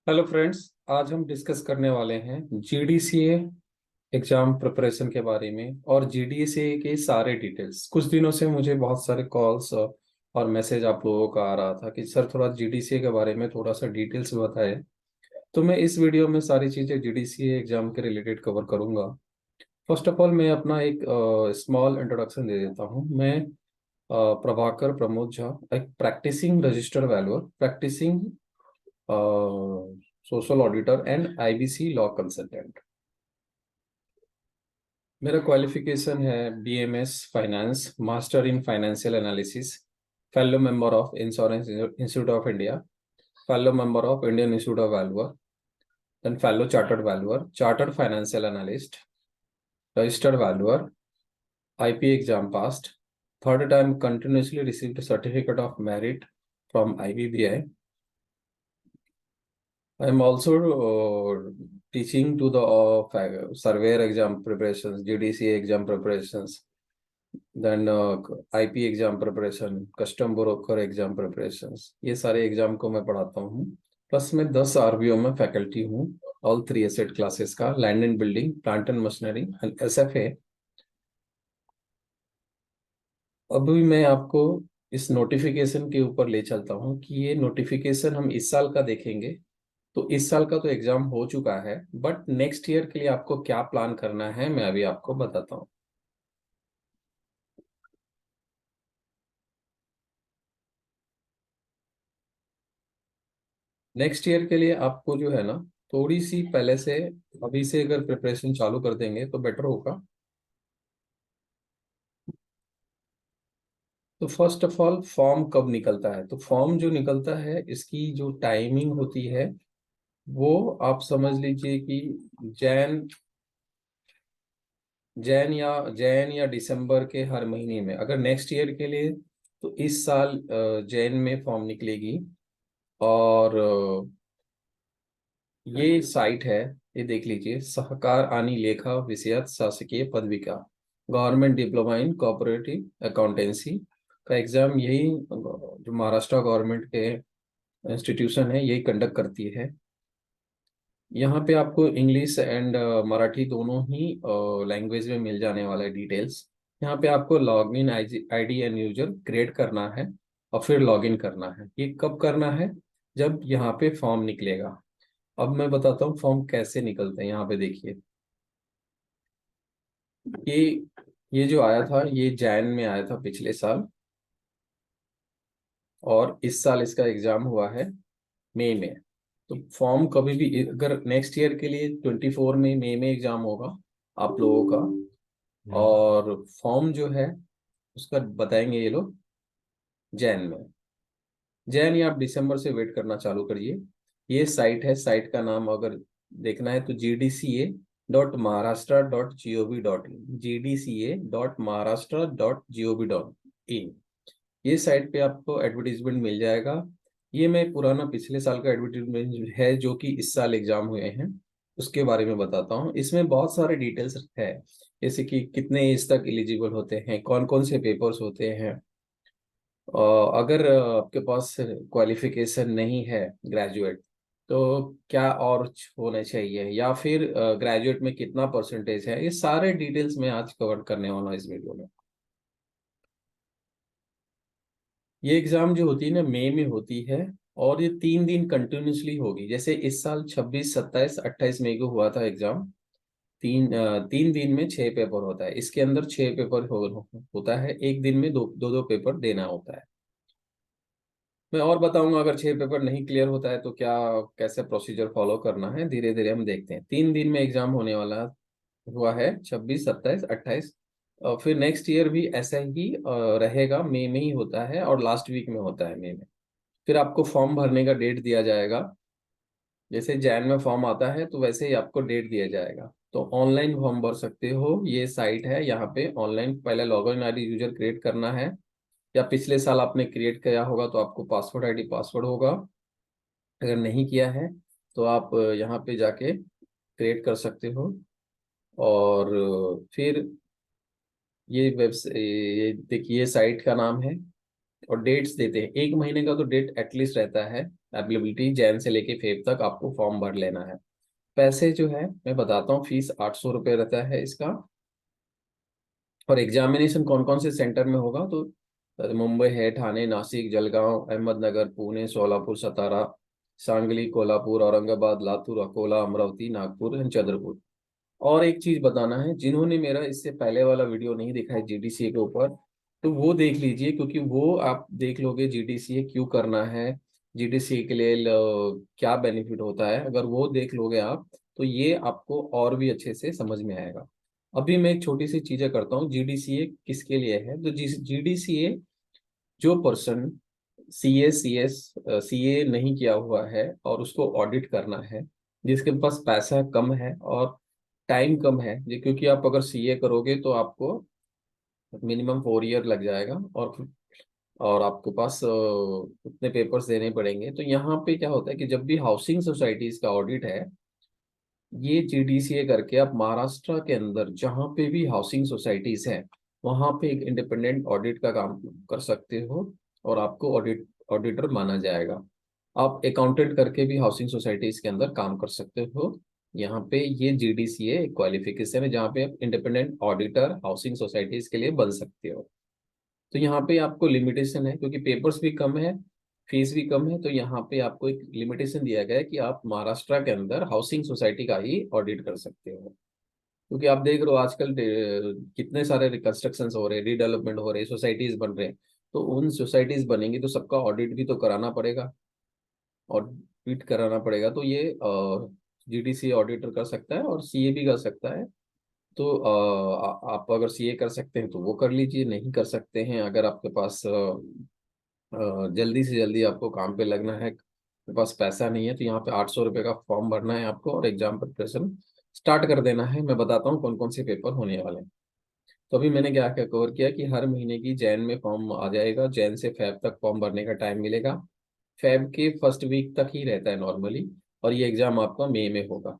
Hello friends. आज हम discuss करने वाले हैं जीडीसीए एग्जाम प्रिपरेशन के बारे में और जीडीसीए के सारे डिटेल्स। कुछ दिनों से मुझे बहुत सारे कॉल्स और मैसेज आप लोगों का आ रहा था कि सर थोड़ा जीडीसीए के बारे में थोड़ा सा डिटेल्स बताएं। तो मैं इस वीडियो में सारी चीज़ें जीडीसीए एग्जाम के रिलेटेड कवर करूंगा। फर्स्ट ऑफ ऑल मैं अपना एक स्मॉल इंट्रोडक्शन दे देता हूँ। मैं प्रभाकर प्रमोद झा, एक practising register valuer, practising social auditor and IBC law consultant. मेरा क्वालिफिकेशन है BMS finance, master in financial analysis, fellow member of insurance institute of India, fellow member of Indian institute of valuer, then fellow chartered valuer, chartered financial analyst, registered valuer, IP exam passed, third time continuously received certificate of merit from IBBI. I am also teaching to the surveyor exam preparations, GDC exam preparations, then IP exam preparation, custom broker exam preparations. ये सारे exam को मैं पढ़ाता हूँ। Plus मैं 10 आरबीओ में faculty हूँ, all 3 asset classes का, land and building, plant and machinery and SFA. अभी मैं आपको इस नोटिफिकेशन के ऊपर ले चलता हूँ कि ये नोटिफिकेशन हम इस साल का देखेंगे। तो इस साल का तो एग्जाम हो चुका है, बट नेक्स्ट ईयर के लिए आपको क्या प्लान करना है मैं अभी आपको बताता हूँ। नेक्स्ट ईयर के लिए आपको जो है ना, थोड़ी सी पहले से, अभी से अगर प्रिपरेशन चालू कर देंगे तो बेटर होगा। तो फर्स्ट ऑफ ऑल फॉर्म कब निकलता है? तो फॉर्म जो निकलता है इसकी जो टाइमिंग होती है वो आप समझ लीजिए कि जैन जैन या दिसंबर के हर महीने में। अगर नेक्स्ट ईयर के लिए तो इस साल जैन में फॉर्म निकलेगी। और ये साइट है, ये देख लीजिए, सहकार आणि लेखा विषयक शासकीय पदविका, government diploma in cooperative accountancy का एग्जाम यही जो महाराष्ट्र गवर्नमेंट के इंस्टीट्यूशन है यही कंडक्ट करती है। यहाँ पे आपको इंग्लिश एंड मराठी दोनों ही लैंग्वेज में मिल जाने वाला है डिटेल्स। यहाँ पे आपको log in ID and user create करना है और फिर लॉग इन करना है। ये कब करना है? जब यहाँ पे फॉर्म निकलेगा। अब मैं बताता हूँ फॉर्म कैसे निकलते हैं। यहाँ पे देखिए, ये ये जो आया था ये जैन में आया था पिछले साल, और इस साल इसका एग्जाम हुआ है मई में। तो फॉर्म कभी भी, अगर नेक्स्ट ईयर के लिए 24 में मई में एग्जाम होगा आप लोगों का, और फॉर्म जो है उसका बताएंगे ये लोग जैन में। जैन या आप दिसंबर से वेट करना चालू करिए। ये साइट है, साइट का नाम अगर देखना है तो gdca.maharashtra.gov.in, gdca.maharashtra.gov.in। ये साइट पे आपको एडवर्टीजमेंट मिल जाएगा। ये मैं पुराना पिछले साल का एडवर्टीजमेंट है जो कि इस साल एग्जाम हुए हैं उसके बारे में बताता हूँ। इसमें बहुत सारे डिटेल्स है, जैसे कि कितने एज तक एलिजिबल होते हैं, कौन कौन से पेपर्स होते हैं। अगर आपके पास क्वालिफिकेशन नहीं है ग्रेजुएट, तो क्या और होना चाहिए, या फिर ग्रेजुएट में कितना परसेंटेज है, ये सारे डिटेल्स मैं आज कवर करने वाला हूँ इस वीडियो में। ये एग्जाम जो होती है ना मई में होती है, और ये 3 दिन कंटिन्यूसली होगी। जैसे इस साल 26, 27, 28 मई को हुआ था एग्जाम। 3 दिन में 6 पेपर होता है। इसके अंदर 6 पेपर होता है। एक दिन में दो दो दो पेपर देना होता है। मैं और बताऊंगा अगर 6 पेपर नहीं क्लियर होता है तो क्या, कैसे प्रोसीजर फॉलो करना है, धीरे धीरे हम देखते हैं। 3 दिन में एग्जाम होने वाला हुआ है, 26, 27, 28। और फिर नेक्स्ट ईयर भी ऐसा ही रहेगा, मई में ही होता है और लास्ट वीक में होता है मई में। फिर आपको फॉर्म भरने का डेट दिया जाएगा। जैसे जैन में फॉर्म आता है तो वैसे ही आपको डेट दिया जाएगा। तो ऑनलाइन फॉर्म भर सकते हो, ये साइट है। यहाँ पे ऑनलाइन पहले लॉगिन आईडी यूजर क्रिएट करना है, या पिछले साल आपने क्रिएट किया होगा तो आपको पासवर्ड आईडी पासवर्ड होगा। अगर नहीं किया है तो आप यहाँ पे जाके क्रिएट कर सकते हो। और फिर ये देखिए साइट का नाम है और डेट्स देते हैं, 1 महीने का तो डेट एटलीस्ट रहता है अवेलेबिलिटी, जैन से लेके फेब तक आपको फॉर्म भर लेना है। पैसे जो है मैं बताता हूँ, फीस 800 रुपये रहता है इसका। और एग्जामिनेशन कौन कौन से सेंटर में होगा, तो मुंबई है, ठाणे, नासिक, जलगांव, अहमदनगर, पुणे, सोलापुर, सतारा, सांगली, कोल्हापुर, औरंगाबाद, लातूर, अकोला, अमरावती, नागपुर एंड चंद्रपुर। और एक चीज बताना है, जिन्होंने मेरा इससे पहले वाला वीडियो नहीं देखा है जीडीसीए के ऊपर, तो वो देख लीजिए, क्योंकि वो आप देख लोगे जीडीसीए क्यों करना है, जीडीसीए के लिए क्या बेनिफिट होता है, अगर वो देख लोगे आप, तो ये आपको और भी अच्छे से समझ में आएगा। अभी मैं एक छोटी सी चीजें करता हूँ, जीडीसीए किसके लिए है, तो जीडीसीए जो पर्सन सीए नहीं किया हुआ है और उसको ऑडिट करना है, जिसके पास पैसा कम है और टाइम कम है, क्योंकि आप अगर सीए करोगे तो आपको मिनिमम 4 ईयर लग जाएगा, और आपके पास उतने पेपर्स देने पड़ेंगे। तो यहाँ पे क्या होता है कि जब भी हाउसिंग सोसाइटीज का ऑडिट है, ये जीडीसीए करके आप महाराष्ट्र के अंदर जहाँ पे भी हाउसिंग सोसाइटीज हैं, वहाँ पे एक इंडिपेंडेंट ऑडिट का काम कर सकते हो, और आपको ऑडिटर माना जाएगा। आप अकाउंटेंट करके भी हाउसिंग सोसाइटीज के अंदर काम कर सकते हो। यहाँ पे ये जीडीसीए क्वालिफिकेशन है जहाँ पे आप इंडिपेंडेंट ऑडिटर हाउसिंग सोसाइटीज के लिए बन सकते हो। तो यहाँ पे आपको लिमिटेशन है, क्योंकि पेपर्स भी कम है, फीस भी कम है, तो यहाँ पे आपको एक लिमिटेशन दिया गया है कि आप महाराष्ट्र के अंदर हाउसिंग सोसाइटी का ही ऑडिट कर सकते हो। क्योंकि आप देख रहे हो आजकल कितने सारे रिकंस्ट्रक्शंस हो रहे हैं, रीडेवलपमेंट हो रहे हैं, सोसाइटीज बन रहे हैं, तो उन सोसाइटीज बनेंगी तो सबका ऑडिट भी तो कराना पड़ेगा, ऑडिट कराना पड़ेगा। तो ये जीडीसी ऑडिटर कर सकता है और सीए भी कर सकता है। तो आप अगर सीए कर सकते हैं तो वो कर लीजिए, नहीं कर सकते हैं, अगर आपके पास जल्दी से जल्दी आपको काम पे लगना है, आपके पास पैसा नहीं है, तो यहाँ पे 800 रुपये का फॉर्म भरना है आपको और एग्जाम प्रिपरेशन स्टार्ट कर देना है। मैं बताता हूँ कौन कौन से पेपर होने वाले हैं। तो अभी मैंने क्या क्या कवर किया कि हर महीने की जैन में फॉर्म आ जाएगा, जैन से फेब तक फॉर्म भरने का टाइम मिलेगा। फेब के फर्स्ट वीक तक ही रहता है नॉर्मली, और ये एग्जाम आपका मई में होगा।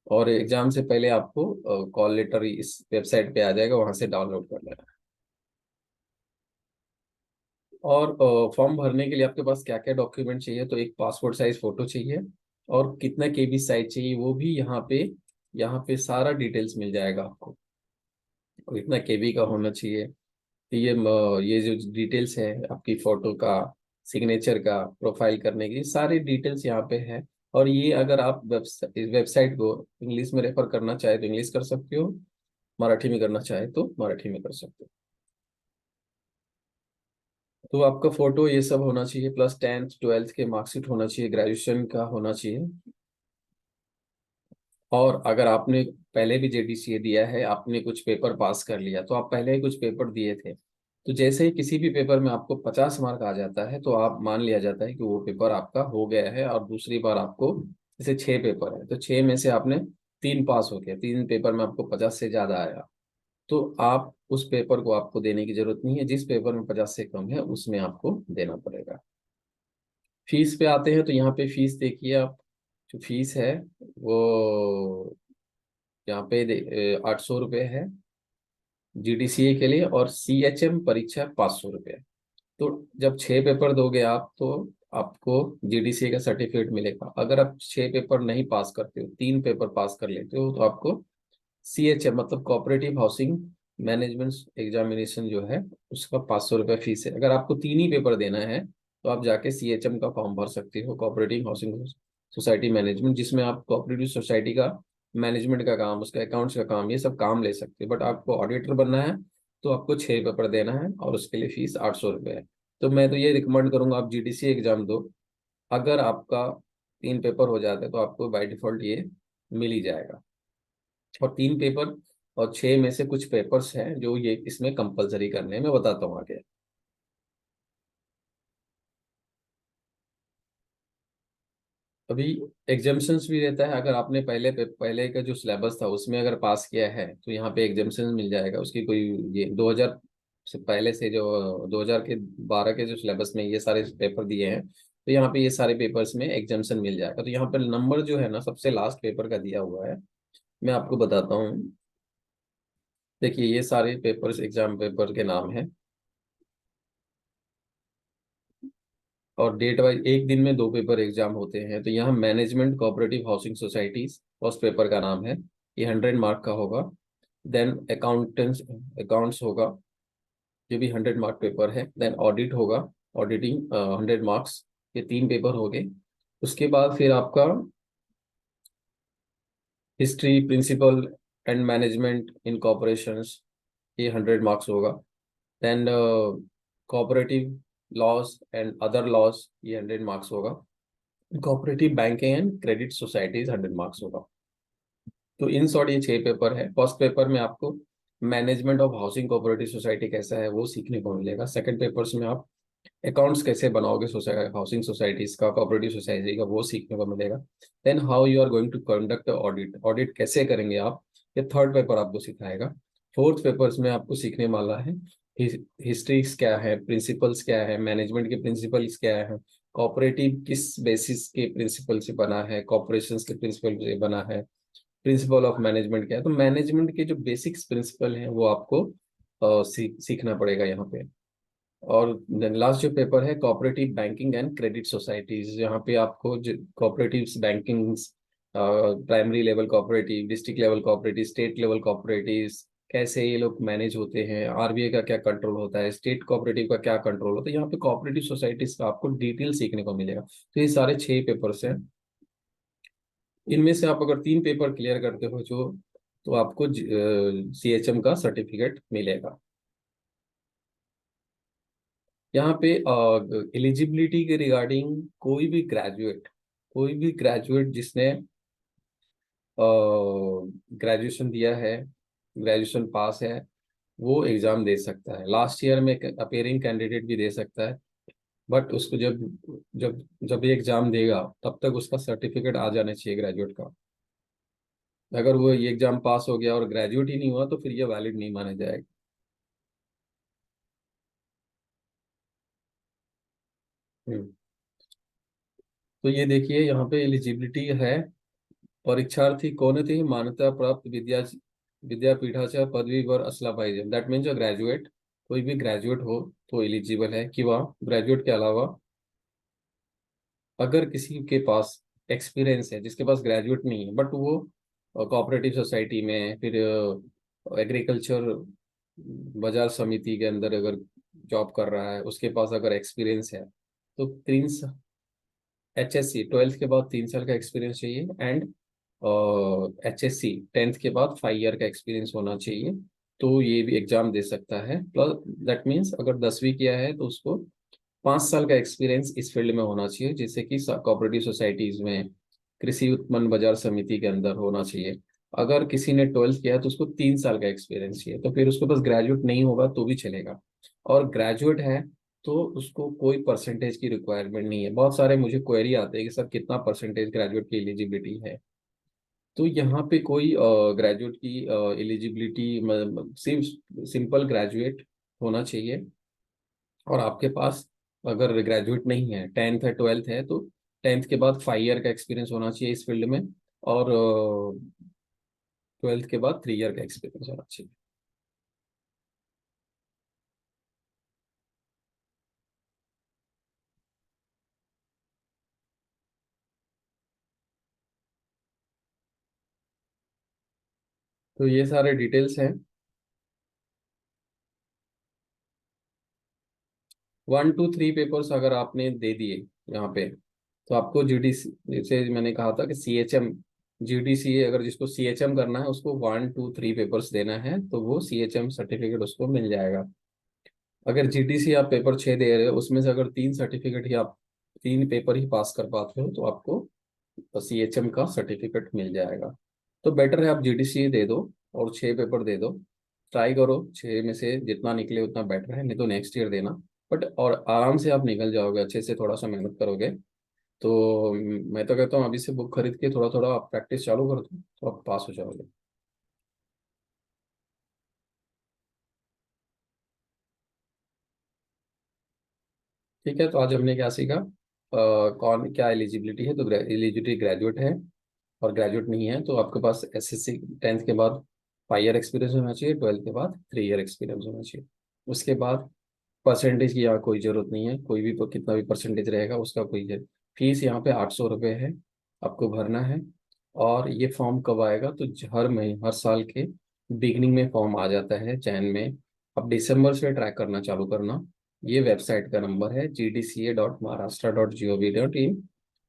और एग्जाम से पहले आपको कॉल लेटर इस वेबसाइट पे आ जाएगा, वहां से डाउनलोड कर लेना। और फॉर्म भरने के लिए आपके पास क्या क्या डॉक्यूमेंट चाहिए, तो एक पासपोर्ट साइज फोटो चाहिए, और कितना केबी साइज चाहिए वो भी यहाँ पे सारा डिटेल्स मिल जाएगा आपको, और इतना केबी का होना चाहिए। तो ये जो डिटेल्स है आपकी फोटो का, सिग्नेचर का, प्रोफाइल करने की सारी डिटेल्स यहाँ पे है। और ये अगर आप वेबसाइट को इंग्लिश में रेफर करना चाहे तो इंग्लिश कर सकते हो, मराठी में करना चाहे तो मराठी में कर सकते हो। तो आपका फोटो ये सब होना चाहिए, प्लस 10th 12th के मार्कशीट होना चाहिए, ग्रेजुएशन का होना चाहिए। और अगर आपने पहले भी जेडीसीए दिया है, आपने कुछ पेपर पास कर लिया, तो आप पहले ही कुछ पेपर दिए थे, तो जैसे ही किसी भी पेपर में आपको 50 मार्क आ जाता है, तो आप मान लिया जाता है कि वो पेपर आपका हो गया है। और दूसरी बार आपको, जैसे 6 पेपर है तो 6 में से आपने 3 पास हो गया, 3 पेपर में आपको 50 से ज्यादा आया, तो आप उस पेपर को आपको देने की जरूरत नहीं है, जिस पेपर में 50 से कम है उसमें आपको देना पड़ेगा। फीस पे आते हैं, तो यहाँ पे फीस देखिए आप, जो फीस है वो यहाँ पे 800 रुपये है जीडीसीए के लिए, और सीएचएम परीक्षा 500 रुपये। तो जब 6 पेपर दोगे आप, तो आपको जीडीसीए का सर्टिफिकेट मिलेगा। अगर आप 6 पेपर नहीं पास करते हो, 3 पेपर पास कर लेते हो, तो आपको सीएचएम मतलब कोऑपरेटिव हाउसिंग मैनेजमेंट एग्जामिनेशन जो है, उसका 500 रुपये फीस है। अगर आपको 3 ही पेपर देना है, तो आप जाके सीएचएम का फॉर्म भर सकते हो, कोऑपरेटिव हाउसिंग सोसाइटी मैनेजमेंट, जिसमें आप कोऑपरेटिव सोसाइटी का मैनेजमेंट का काम, उसका अकाउंट्स का काम, ये सब काम ले सकते हो। बट आपको ऑडिटर बनना है तो आपको 6 पेपर देना है, और उसके लिए फीस 800 रुपये है। तो मैं तो ये रिकमेंड करूंगा आप जीडीसी एग्जाम दो। अगर आपका 3 पेपर हो जाता है तो आपको बाय डिफॉल्ट ये मिल ही जाएगा। और 3 पेपर और 6 में से कुछ पेपर्स हैं जो ये इसमें कंपलसरी करने हैं, मैं बताता हूँ आगे। अभी एग्जाम्शंस भी रहता है, अगर आपने पहले का जो सिलेबस था उसमें अगर पास किया है, तो यहाँ पे एग्जाम्शन मिल जाएगा उसकी कोई, ये 2000 से पहले से जो 2012 के जो सिलेबस में ये सारे पेपर दिए हैं, तो यहाँ पे ये सारे पेपर्स में एग्जाम्शन मिल जाएगा। तो यहाँ पे नंबर जो है ना, सबसे लास्ट पेपर का दिया हुआ है, मैं आपको बताता हूँ। देखिए ये सारे पेपर्स एग्जाम पेपर के नाम है। और डेट वाइज एक दिन में दो पेपर एग्जाम होते हैं। तो यहाँ management cooperative housing societies first paper का नाम है, ये 100 मार्क का होगा। देन अकाउंटेंट्स अकाउंट्स होगा, ये भी 100 मार्क पेपर है। देन ऑडिट होगा, ऑडिटिंग 100 मार्क्स। ये तीन पेपर हो गए। उसके बाद फिर आपका history, principle and management in corporations, ये 100 मार्क्स होगा। Then cooperative laws and other laws, ये 100 मार्क्स होगा। Cooperative banking and credit societies 100 marks होगा। तो इन शॉर्ट ये छह पेपर है। फर्स्ट पेपर में आपको management of housing cooperative society कैसा है वो सीखने को मिलेगा। सेकंड पेपर्स में आप अकाउंट्स कैसे बनाओगे सोसाइटी, हाउसिंग सोसाइटीज का, कोऑपरेटिव सोसाइटी का, वो सीखने को मिलेगा। Then how you are going to conduct audit, audit कैसे करेंगे आप, ये थर्ड पेपर आपको सिखाएगा। फोर्थ पेपर्स में आपको सीखने वाला है हिस्ट्रीज क्या है, प्रिंसिपल्स क्या है, मैनेजमेंट के प्रिंसिपल्स क्या है, कोऑपरेटिव किस बेसिस के प्रिंसिपल से बना है, कॉर्पोरेशन के प्रिंसिपल से बना है, प्रिंसिपल ऑफ मैनेजमेंट क्या है। तो मैनेजमेंट के जो बेसिक्स प्रिंसिपल हैं वो आपको सीखना पड़ेगा यहाँ पे। और लास्ट जो पेपर है cooperative banking and credit societies, यहाँ पे आपको cooperative banking, primary level cooperative, district level cooperative, state level cooperative, कैसे ये लोग मैनेज होते हैं, आरबीआई का क्या कंट्रोल होता है, स्टेट कोऑपरेटिव का क्या कंट्रोल होता है, यहाँ पे कोऑपरेटिव सोसाइटीज का आपको डिटेल सीखने को मिलेगा। तो ये सारे छह पेपर्स हैं। इनमें से आप अगर तीन पेपर क्लियर करते हो जो, तो आपको सीएचएम का सर्टिफिकेट मिलेगा। यहाँ पे एलिजिबिलिटी के रिगार्डिंग कोई भी ग्रेजुएट जिसने ग्रेजुएशन दिया है, ग्रेजुएशन पास है, वो एग्जाम दे सकता है। लास्ट ईयर में अपेयरिंग कैंडिडेट भी दे सकता है। बट उसको जब जब जब ये एग्जाम देगा तब तक उसका सर्टिफिकेट आ जाना चाहिए ग्रेजुएट का। अगर वो ये एग्जाम पास हो गया और ग्रेजुएट ही नहीं हुआ तो फिर ये वैलिड नहीं माना जाएगा। हम्म। तो ये देखिए यहाँ पे एलिजिबिलिटी है। परीक्षार्थी कोणतीही मान्यता प्राप्त विद्यापीठाच्या पदवीवर असला पाहिजे। दैट मीन्स ग्रेजुएट, कोई भी ग्रेजुएट हो तो एलिजिबल है। कि वह ग्रेजुएट के अलावा अगर किसी के पास एक्सपीरियंस है, जिसके पास ग्रेजुएट नहीं है बट वो कोऑपरेटिव सोसाइटी में, फिर एग्रीकल्चर बाजार समिति के अंदर अगर जॉब कर रहा है, उसके पास अगर एक्सपीरियंस है तो 3 HSC 12th के बाद 3 साल का एक्सपीरियंस चाहिए। एंड HSC 10th के बाद 5 ईयर का एक्सपीरियंस होना चाहिए। तो ये भी एग्जाम दे सकता है। प्लस दैट मीन्स अगर 10वीं किया है तो उसको 5 साल का एक्सपीरियंस इस फील्ड में होना चाहिए, जैसे कि कोऑपरेटिव सोसाइटीज में, कृषि उत्पन्न बाजार समिति के अंदर होना चाहिए। अगर किसी ने 12th किया है तो उसको 3 साल का एक्सपीरियंस चाहिए। तो फिर उसके पास ग्रेजुएट नहीं होगा तो भी चलेगा। और ग्रेजुएट है तो उसको कोई परसेंटेज की रिक्वायरमेंट नहीं है। बहुत सारे मुझे क्वेरी आते हैं कि सर कितना परसेंटेज ग्रेजुएट की एलिजिबिलिटी है। तो यहाँ पे कोई ग्रेजुएट की एलिजिबिलिटी सिर्फ सिंपल ग्रेजुएट होना चाहिए। और आपके पास अगर ग्रेजुएट नहीं है, 10th है, 12th है, तो 10th के बाद 5 ईयर का एक्सपीरियंस होना चाहिए इस फील्ड में। और 12th के बाद 3 ईयर का एक्सपीरियंस होना चाहिए। तो ये सारे डिटेल्स हैं। 1 to 3 पेपर्स अगर आपने दे दिए यहाँ पे, तो आपको जीडीसी, जैसे मैंने कहा था कि सीएचएम, जीडीसी अगर जिसको सीएचएम करना है उसको 1 to 3 पेपर्स देना है तो वो सीएचएम सर्टिफिकेट उसको मिल जाएगा। अगर जीडीसी आप पेपर 6 दे रहे हो, उसमें से अगर 3 सर्टिफिकेट ही आप 3 पेपर ही पास कर पाते हो तो आपको सीएचएम का सर्टिफिकेट मिल जाएगा। तो बेटर है आप जीडीसी दे दो और 6 पेपर दे दो। ट्राई करो 6 में से जितना निकले उतना बेटर है, नहीं तो नेक्स्ट ईयर देना। बट और आराम से आप निकल जाओगे, अच्छे से थोड़ा सा मेहनत करोगे तो मैं तो कहता हूँ अभी से बुक खरीद के थोड़ा थोड़ा आप प्रैक्टिस चालू कर दो तो आप पास हो जाओगे। ठीक है, तो आज हमने क्या सीखा, कौन क्या एलिजिबिलिटी है। तो एलिजिबिलिटी ग्रेजुएट है, और ग्रेजुएट नहीं है तो आपके पास एसएससी 10th के बाद 5 ईयर एक्सपीरियंस होना चाहिए, 12th के बाद 3 ईयर एक्सपीरियंस होना चाहिए। उसके बाद परसेंटेज की यहाँ कोई जरूरत नहीं है, कोई भी कितना भी परसेंटेज रहेगा उसका कोई फीस यहाँ पे 800 रुपये है, आपको भरना है। और ये फॉर्म कब आएगा, तो हर महीने हर साल के बिगनिंग में फॉर्म आ जाता है जैन में। अब दिसंबर से ट्रैक करना चालू करना। ये वेबसाइट का नंबर है gdca.maharashtra.gov.in।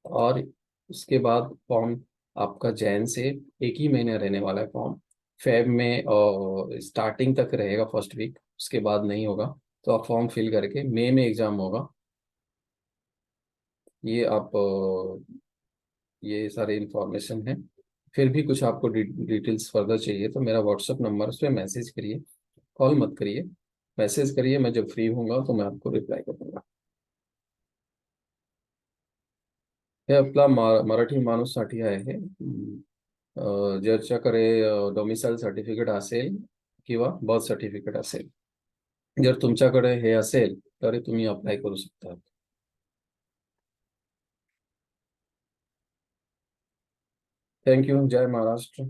और उसके बाद फॉर्म आपका जैन से एक ही महीने रहने वाला है फॉर्म। फेब में और स्टार्टिंग तक रहेगा फर्स्ट वीक, उसके बाद नहीं होगा। तो आप फॉर्म फिल करके मई में एग्जाम होगा। ये आप ये सारी इंफॉर्मेशन है। फिर भी कुछ आपको डिटेल्स फर्दर चाहिए तो मेरा व्हाट्सअप नंबर, उस पर मैसेज करिए, कॉल मत करिए, मैसेज करिए। मैं जब फ्री होऊंगा तो मैं आपको रिप्लाई करूंगा। हे आपला मराठी माणूससाठी आहे। ज्याच्याकडे डोमिसाईल सर्टिफिकेट असेल किंवा बर्थ सर्टिफिकेट असेल, जर तुमच्याकडे हे असेल तर तुम्ही अप्लाय करू शकता। थँक्यू, जय महाराष्ट्र।